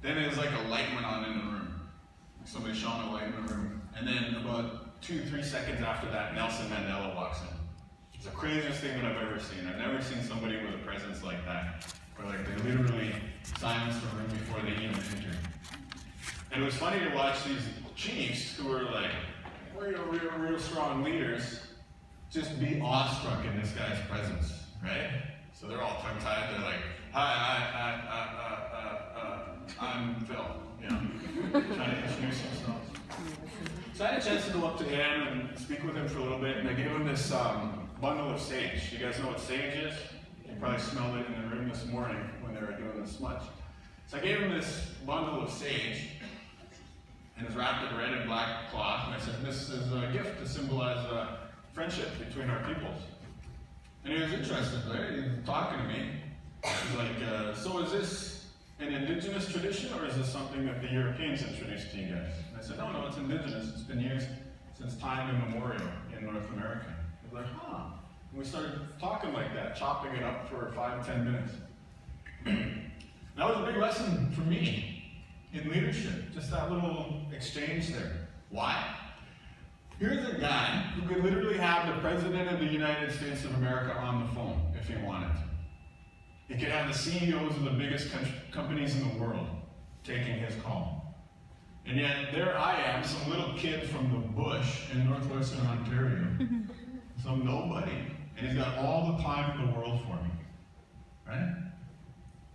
Then it was like a light went on in the room. Somebody shone a light in the room. And then about 2-3 seconds after that, Nelson Mandela walks in. It's the craziest thing that I've ever seen. I've never seen somebody with a presence like that. Where like they literally silenced the room before they even entered. And it was funny to watch these chiefs who were like real strong leaders just be awestruck in this guy's presence, right? So they're all tongue-tied. They're like, I'm Phil, you know, trying to introduce themselves. So I had a chance to go up to him and speak with him for a little bit, and I gave him this bundle of sage. You guys know what sage is? You probably smelled it in the room this morning when they were doing the smudge. So I gave him this bundle of sage, and it's wrapped in red and black cloth, and I said, this is a gift to symbolize friendship between our peoples. And he was interested, right? He was talking to me. He's like, so is this an indigenous tradition, or is this something that the Europeans introduced to you guys? And I said, no, it's indigenous. It's been used since time immemorial in North America. He was like, huh. And we started talking like that, chopping it up for 5-10 minutes. That was a big lesson for me in leadership, just that little exchange there. Why? Here's a guy who could literally have the President of the United States of America on the phone if he wanted to. He could have the CEOs of the biggest companies in the world taking his call. And yet, there I am, some little kid from the bush in northwestern Ontario, some nobody, and he's got all the time in the world for me, right?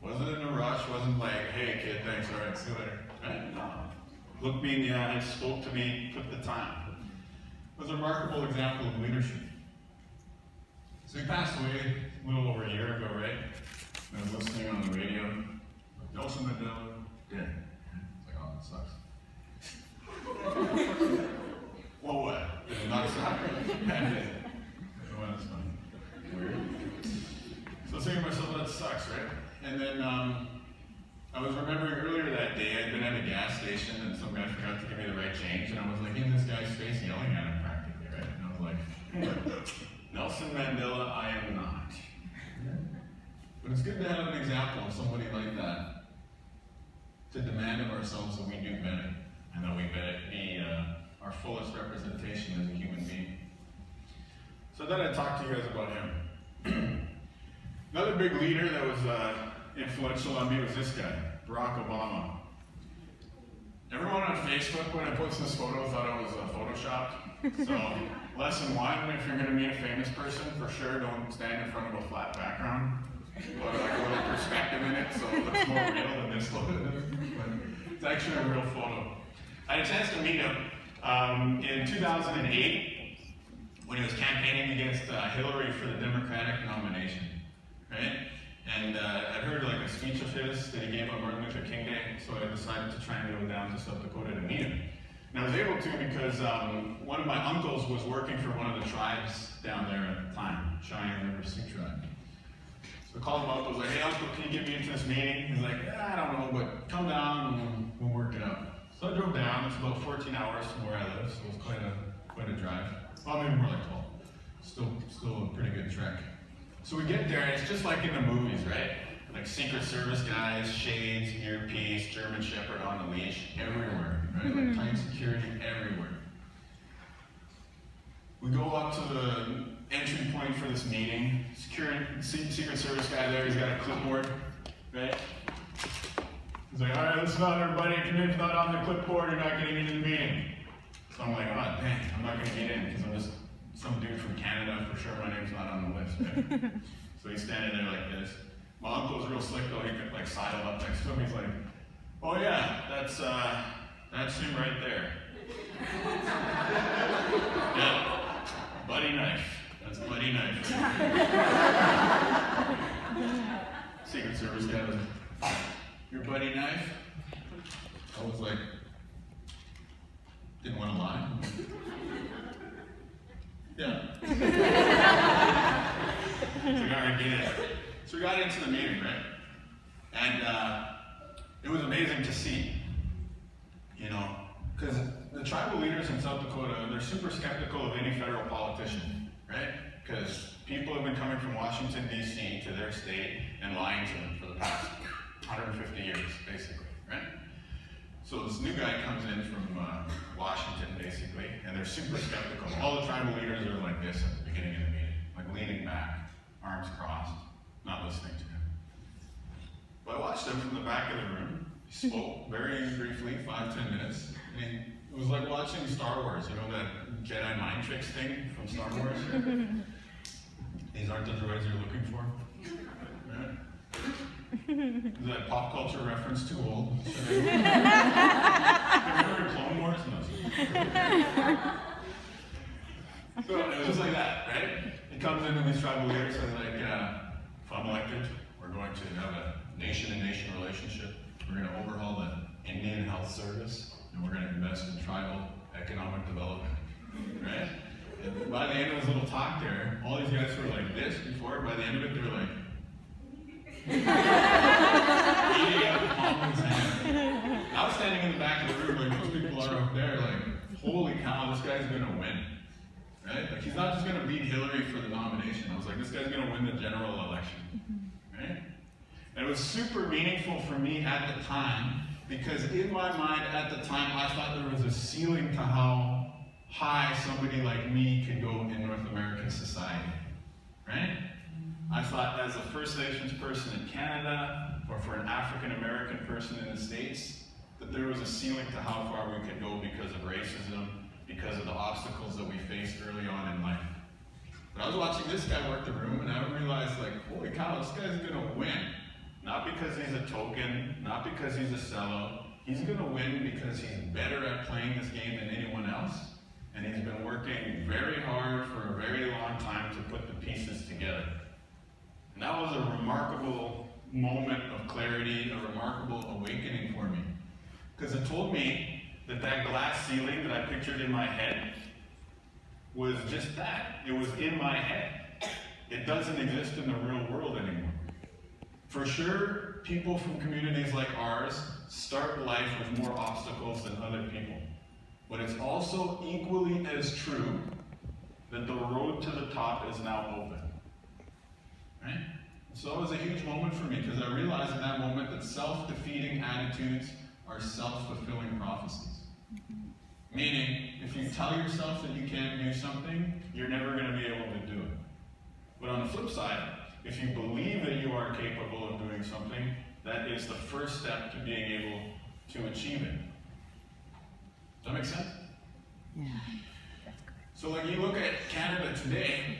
Wasn't in a rush, wasn't like, hey kid, thanks, all right, see you later, right? No. Looked me in the eye, spoke to me, took the time. It was a remarkable example of leadership. So he passed away a little over a year ago, right? I was listening on the radio. Nelson Mandela, dead. It's like, oh, that sucks. Well, what? Did it not suck? Yeah, it did. Oh, that's funny. Weird. So I was thinking to myself, that sucks, right? And then I was remembering earlier that day, I'd been at a gas station and some guy forgot to give me the right change, and I was like in this guy's face yelling at him practically, right? And I was like, Nelson Mandela, I am not. But it's good to have an example of somebody like that to demand of ourselves that we do better and that we be our fullest representation as a human being. So I thought I'd talk to you guys about him. Another big leader that was influential on me was this guy, Barack Obama. Everyone on Facebook, when I posted this photo, thought it was photoshopped. So, lesson one, if you're going to meet a famous person, for sure don't stand in front of a flat background. Put like a little perspective in it so it looks more real than this photo is. But it's actually a real photo. I had a chance to meet him in 2008 when he was campaigning against Hillary for the Democratic nomination, right? And I heard like a speech of his that he gave on Martin Luther King Day, so I decided to try and go down to South Dakota to meet him. And I was able to because one of my uncles was working for one of the tribes down there at the time, Cheyenne River Sioux Tribe. So I called him up, I was like, hey uncle, can you get me into this meeting? He's like, I don't know, but come down and we'll work it out. So I drove down, it's about 14 hours from where I live, so it was quite a drive. Well, maybe more like 12. Still a pretty good trek. So we get there, and it's just like in the movies, right? Like Secret Service guys, shades, earpiece, German Shepherd on a leash, everywhere, right? Like tight security everywhere. We go up to the entry point for this meeting. Secret Service guy there, he's got a clipboard, right? He's like, all right, listen up everybody, if your name's not on the clipboard, you're not getting into the meeting. So I'm like, oh dang, I'm not gonna get in because I'm just some dude from Canada, for sure my name's not on the list, right? So he's standing there like this. My uncle's real slick though, he could like sidle up next to him, he's like, oh yeah, that's him right there. Yeah, Buddy Knife. That's Buddy Knife. Secret Service guy was, your Buddy Knife? I was like, didn't want to lie. Yeah. So we got get in. So we got into the meeting, right? And it was amazing to see, you know, because the tribal leaders in South Dakota, they're super skeptical of any federal politician, right? Because people have been coming from Washington, D.C. to their state and lying to them for the past 150 years, basically, right? So this new guy comes in from Washington, basically, and they're super skeptical. All the tribal leaders are like this at the beginning of the meeting, like leaning back, arms crossed, not listening to him. But I watched him from the back of the room. He spoke very briefly, 5-10 minutes. And it was like watching Star Wars, you know, that Jedi mind tricks thing from Star Wars? These aren't the droids you're looking for. Right? Is that pop culture reference too old? Remember Clone Wars? No. So it was like that, right? He comes in with these tribal leaders and like, if I'm elected, we're going to have a nation-to-nation relationship. We're going to overhaul the Indian Health Service, and we're going to invest in tribal economic development, right? And by the end of his little talk there, all these guys were like this before. By the end of it, they were like, eating out the palm of his hand. I was standing in the back of the room, like those people are up there, like, holy cow, this guy's going to win, right? Like, he's not just going to beat Hillary for the nomination. I was like, this guy's going to win the general election, right? And it was super meaningful for me at the time, because in my mind at the time, I thought there was a ceiling to how high somebody like me could go in North American society, right? I thought as a First Nations person in Canada, or for an African American person in the States, that there was a ceiling to how far we could go because of racism, because of the obstacles that we faced early on in life. But I was watching this guy work the room, and I realized, like, holy cow, this guy's gonna win. Not because he's a token, not because he's a sellout. He's gonna win because he's better at playing this game than anyone else, and he's been working very hard for a very long time to put the pieces together. And that was a remarkable moment of clarity, a remarkable awakening for me. Because it told me that that glass ceiling that I pictured in my head was just that. It was in my head. It doesn't exist in the real world anymore. For sure, people from communities like ours start life with more obstacles than other people. But it's also equally as true that the road to the top is now open. Right? So it was a huge moment for me, because I realized in that moment that self-defeating attitudes are self-fulfilling prophecies. Meaning, if you tell yourself that you can't do something, you're never going to be able to do it. But on the flip side, if you believe that you are capable of doing something, that is the first step to being able to achieve it. Does that make sense? Yeah. So like you look at Canada today,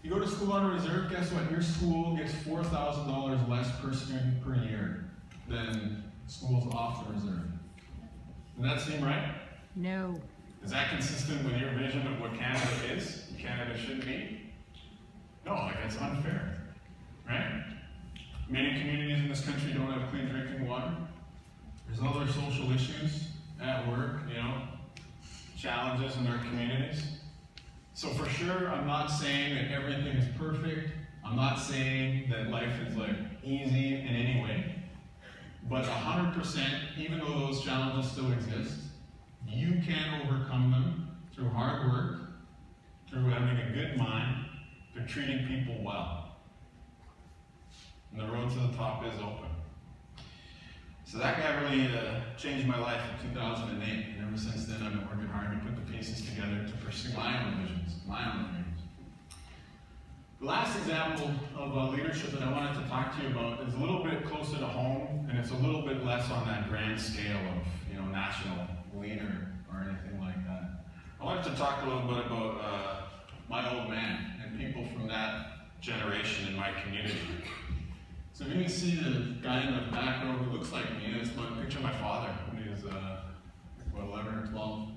you go to school on a reserve, guess what? Your school gets $4,000 less per student per year than schools off the reserve. Does that seem right? No. Is that consistent with your vision of what Canada is, what Canada should be? No, like it's unfair, right? Many communities in this country don't have clean drinking water. There's other social issues at work, you know, challenges in our communities. So for sure, I'm not saying that everything is perfect. I'm not saying that life is like easy in any way. But 100%, even though those challenges still exist, you can overcome them through hard work, through having a good mind, through treating people well. And the road to the top is open. So that guy really changed my life in 2008, and ever since then I've been working hard to put the pieces together to pursue my own visions, my own dreams. The last example of leadership that I wanted to talk to you about is a little bit closer to home, and it's a little bit less on that grand scale of, you know, national leader or anything like that. I wanted to talk a little bit about my old man and people from that generation in my community. So if you can see the guy in the back row who looks like me, it's my picture of my father when he was 11 or 12.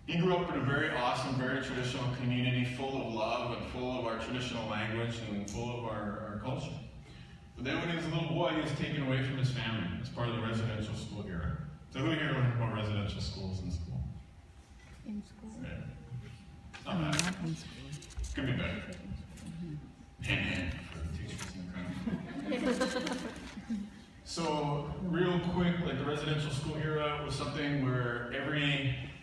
He grew up in a very awesome, very traditional community, full of love and full of our traditional language and full of our culture. But then when he was a little boy, he was taken away from his family as part of the residential school era. So who here learned about residential schools in school? In school? Yeah. Not bad. Not in school. Could be better. Hand for the teachers in the crowd. So real quick, like the residential school era was something where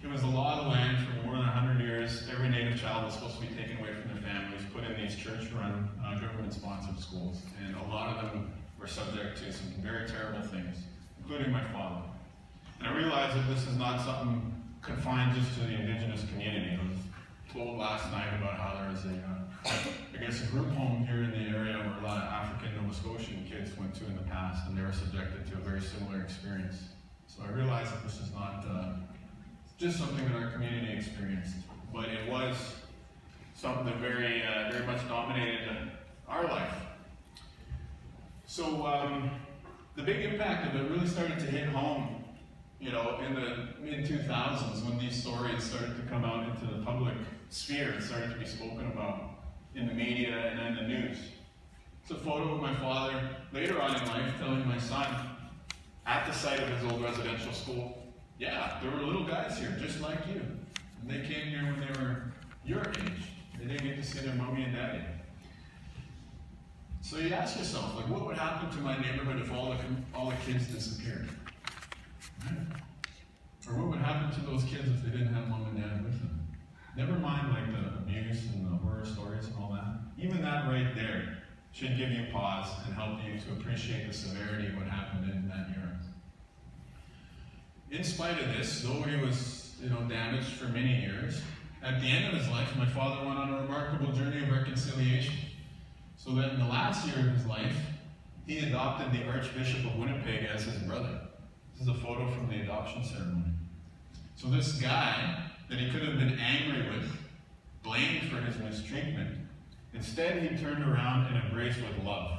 it was the law of the land for more than 100 years. Every Native child was supposed to be taken away from their families, put in these church-run, government-sponsored schools. And a lot of them were subject to some very terrible things, including my father. And I realized that this is not something confined just to the Indigenous community. I was told last night about how there was a group home here in the area where a lot of African Nova Scotian kids went to in the past, and they were subjected to a very similar experience. So I realized that this is not just something that our community experienced, but it was something that very much dominated our life. So the big impact of it really started to hit home, in the mid-2000s when these stories started to come out into the public sphere and started to be spoken about in the media and in the news. It's a photo of my father later on in life telling my son at the site of his old residential school, yeah, there were little guys here just like you. And they came here when they were your age. They didn't get to see their mommy and daddy. So you ask yourself, what would happen to my neighborhood if all the kids disappeared? Right? Or what would happen to those kids if they didn't have mom and dad with them? Never mind the abuse and the horror stories and all that. Even that right there should give you pause and help you to appreciate the severity of what happened in that era. In spite of this, though he was damaged for many years, at the end of his life, my father went on a remarkable journey of reconciliation. So that in the last year of his life, he adopted the Archbishop of Winnipeg as his brother. This is a photo from the adoption ceremony. So this guy that he could have been angry with, blamed for his mistreatment, instead he turned around and embraced with love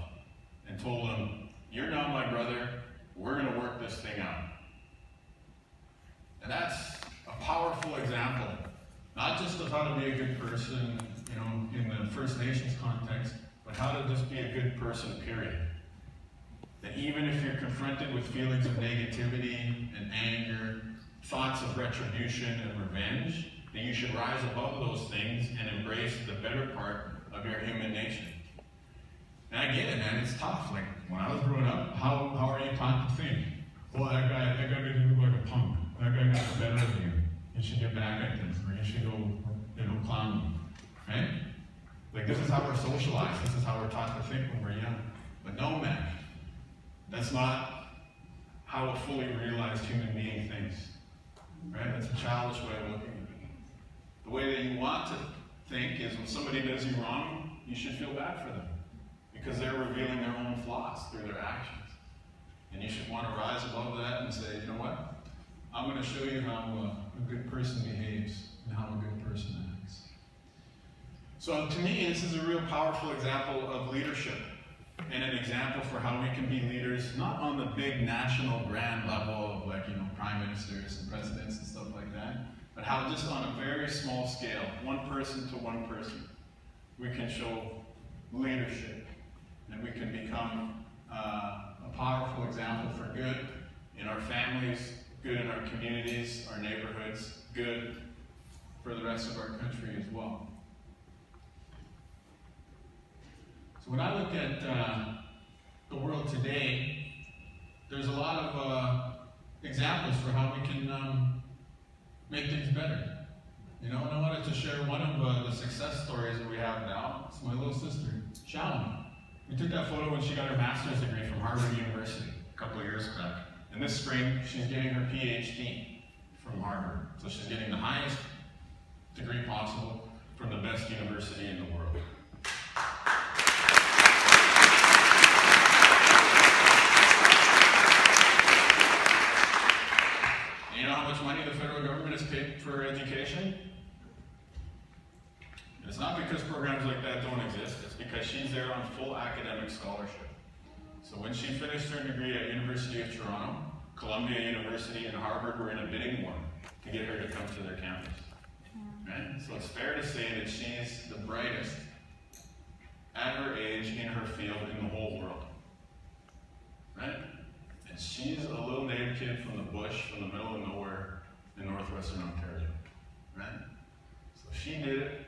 and told him, you're now my brother, we're going to work this thing out. And that's a powerful example, not just of how to be a good person, in the First Nations context, but how to just be a good person, period. That even if you're confronted with feelings of negativity and anger, thoughts of retribution and revenge, that you should rise above those things and embrace the better part of your human nature. And I get it, man, it's tough. When I was growing up, how are you taught to think? Well, that guy made you look like a punk. That guy got the better of you. You should get back at this, or you should go, clown him, right? This is how we're socialized. This is how we're taught to think when we're young. But no, man, that's not how a fully realized human being thinks, right? That's a childish way of looking at it. The way that you want to think is when somebody does you wrong, you should feel bad for them because they're revealing their own flaws through their actions. And you should want to rise above that and say, you know what? I'm going to show you how a good person behaves and how a good person acts. So to me, this is a real powerful example of leadership and an example for how we can be leaders, not on the big national grand level of prime ministers and presidents and stuff like that, but how just on a very small scale, one person to one person, we can show leadership and we can become a powerful example for good in our families, good in our communities, our neighborhoods, good for the rest of our country as well. So when I look at the world today, there's a lot of examples for how we can make things better. And I wanted to share one of the success stories that we have now. It's my little sister, Shalom. We took that photo when she got her master's degree from Harvard University a couple of years back. And this spring, she's getting her PhD from Harvard. So she's getting the highest degree possible from the best university in the world. And you know how much money the federal government has paid for education? And it's not because programs like that don't exist, it's because she's there on full academic scholarship. So when she finished her degree at University of Toronto, Columbia University and Harvard were in a bidding war to get her to come to their campus. Right? So it's fair to say that she's the brightest at her age in her field in the whole world. Right? And she's a little native kid from the bush, from the middle of nowhere in northwestern Ontario. Right? So she did it,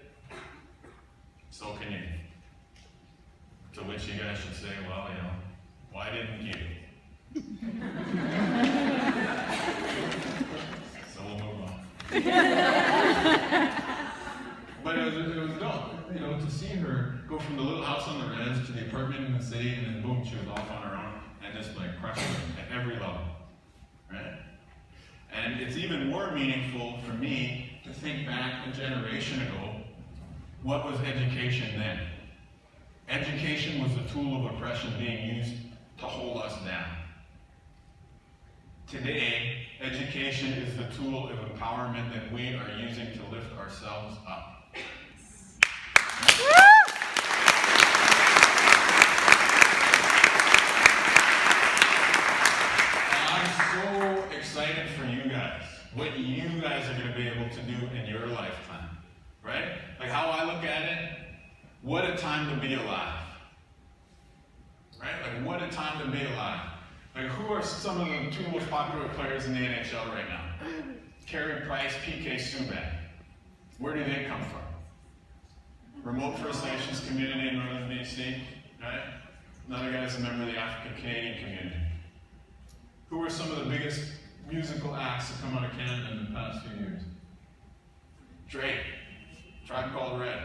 so can you. To which you guys should say, well, why didn't you? So we'll move on. But it was dope, to see her go from the little house on the res to the apartment in the city, and then boom, she was off on her own and just crushing it at every level, right? And it's even more meaningful for me to think back a generation ago, what was education then? Education was a tool of oppression being used to hold us down. Today, education is the tool of empowerment that we are using to lift ourselves up. I'm so excited for you guys, what you guys are going to be able to do in your lifetime, right? Like how I look at it, what a time to be alive, right? Like what a time to be alive. Like who are some of the two most popular players in the NHL right now? Carey Price, PK Subban. Where do they come from? Remote First Nations community in northern BC, right? Another guy is a member of the African Canadian community. Who are some of the biggest musical acts that come out of Canada in the past few years? Drake, Tribe Called Red.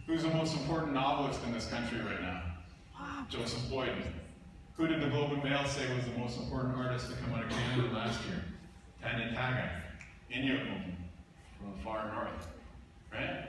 Who's the most important novelist in this country right now? Joseph Boyden. Who did the Globe and Mail say was the most important artist to come out of Canada last year? Tanya Taga, Inuit movement from the far north, right?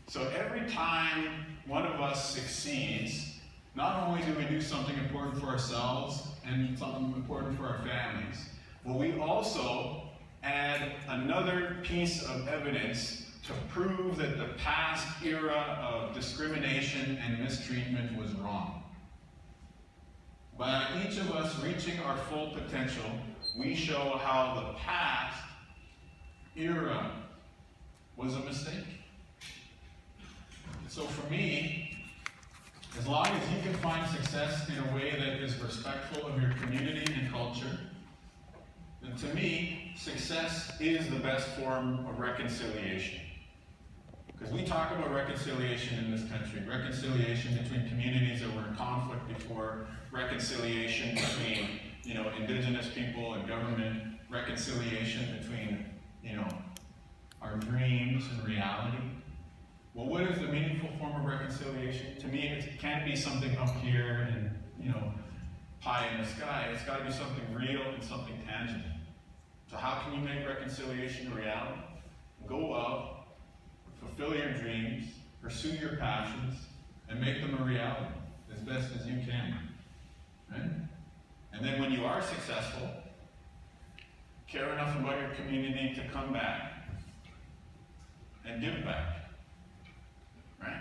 So every time one of us succeeds, not only do we do something important for ourselves and something important for our families, but we also add another piece of evidence to prove that the past era of discrimination and mistreatment was wrong. By each of us reaching our full potential, we show how the past era was a mistake. So for me, as long as you can find success in a way that is respectful of your community and culture, then to me, success is the best form of reconciliation. Because we talk about reconciliation in this country, reconciliation between communities that were in conflict before, reconciliation between, indigenous people and government, reconciliation between, our dreams and reality. Well, what is the meaningful form of reconciliation? To me, it can't be something up here and, pie in the sky. It's got to be something real and something tangible. So how can you make reconciliation a reality? Go out, fulfill your dreams, pursue your passions, and make them a reality as best as you can. Right? And then when you are successful, care enough about your community to come back and give back. Right?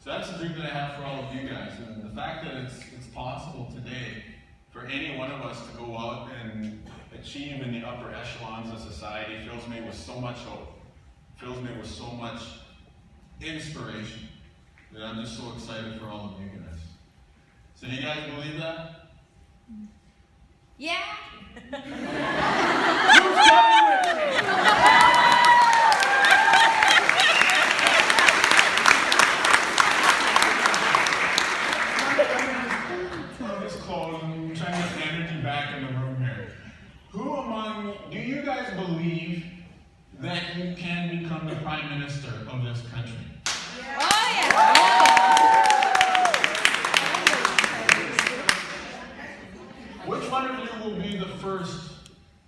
So that's the dream that I have for all of you guys. And the fact that it's possible today for any one of us to go out and achieve in the upper echelons of society fills me with so much hope, fills me with so much inspiration that I'm just so excited for all of you guys. So do you guys believe that? Yeah. Who's coming with me? I'll just close. I'm trying to get energy back in the room here. Do you guys believe that you can become the Prime Minister of this country? Oh, yeah. Which one of you will be the first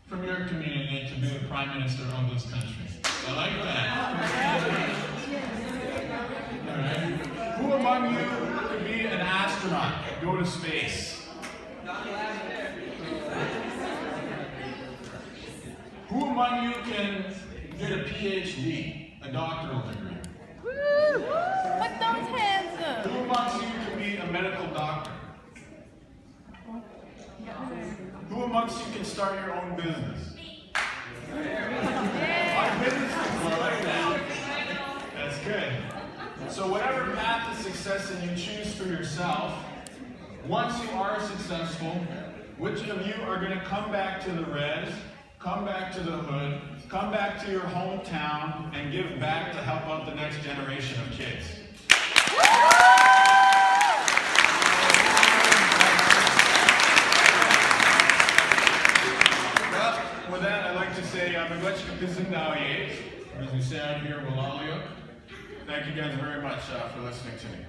from your community to be the Prime Minister of this country? I like that. All right. Who among you could be an astronaut, go to space? Who among you can get a PhD, a doctoral degree? Woo! Put those hands up. Who amongst you can be a medical doctor? Who amongst you can start your own business? Yeah. Business people, I like that. That's good. So whatever path to success that you choose for yourself, once you are successful, which of you are going to come back to the res, come back to the hood, come back to your hometown, and give back to help out the next generation of kids? Well, with that, I'd like to say, as we say out here, Walaliyuk. Thank you guys very much for listening to me.